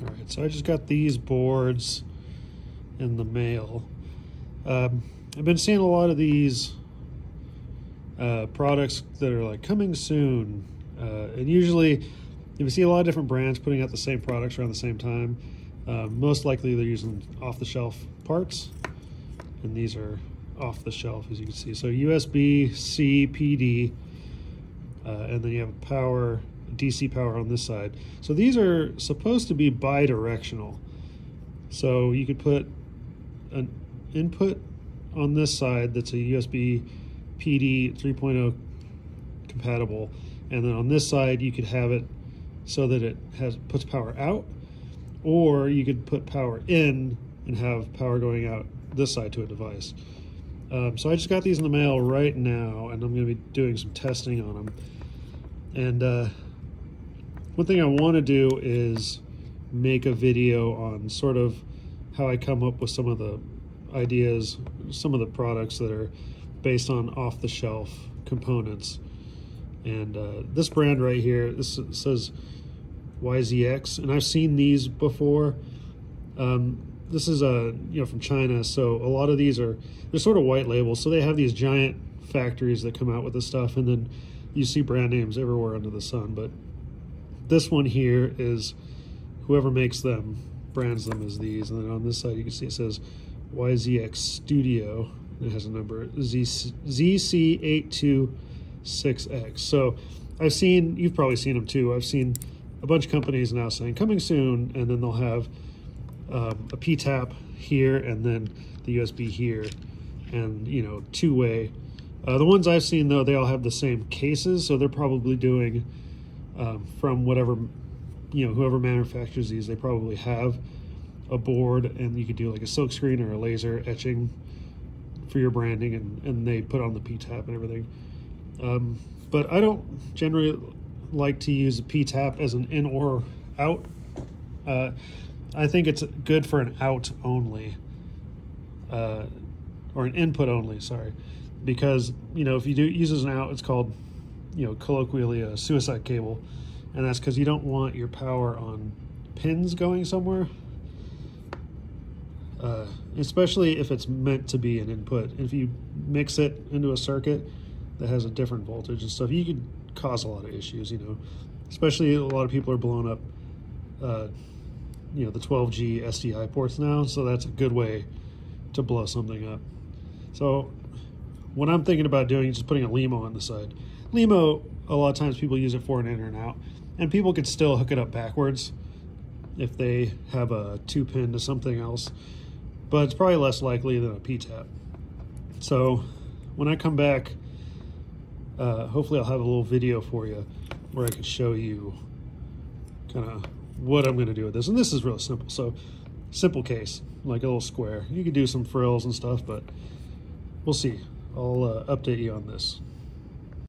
All right, so I just got these boards in the mail. I've been seeing a lot of these products that are like coming soon, and usually if you see a lot of different brands putting out the same products around the same time, most likely they're using off-the-shelf parts, and these are off the shelf, as you can see. So USB-C PD, and then you have power, DC power on this side. So these are supposed to be bi-directional. So you could put an input on this side that's a USB PD 3.0 compatible, and then on this side you could have it so that it puts power out, or you could put power in and have power going out this side to a device. So I just got these in the mail right now, and I'm going to be doing some testing on them. And one thing I want to do is make a video on sort of how I come up with some of the ideas, some of the products that are based on off-the-shelf components. And this brand right here, this says YZX, and I've seen these before. This is from China, so a lot of these they're sort of white labels, so they have these giant factories that come out with this stuff, and then you see brand names everywhere under the sun. But this one here is whoever makes them brands them as these, and then on this side you can see it says YZX Studio. It has a number ZC826X. So you've probably seen them too. I've seen a bunch of companies now saying coming soon, and then they'll have a P-tap here and then the USB here, and two-way. The ones I've seen though, they all have the same cases, so they're probably doing from whatever, whoever manufactures these, they probably have a board, and you could do like a silk screen or a laser etching for your branding, and they put on the P-tap and everything. But I don't generally like to use a P-tap as an in or out. I think it's good for an out only, or an input only, sorry. Because, if you do use as an out, it's called, colloquially a suicide cable. And that's because you don't want your power on pins going somewhere. Especially if it's meant to be an input. If you mix it into a circuit that has a different voltage and stuff, you could cause a lot of issues, Especially a lot of people are blowing up, the 12G SDI ports now, so that's a good way to blow something up. So what I'm thinking about doing is just putting a Lemo on the side. Lemo, a lot of times people use it for an in or an out, and people could still hook it up backwards if they have a 2-pin to something else, but it's probably less likely than a P-tap. So when I come back, hopefully I'll have a little video for you where I can show you kind of what I'm going to do with this. And this is real simple. So simple case, like a little square. You could do some frills and stuff, but we'll see. I'll update you on this.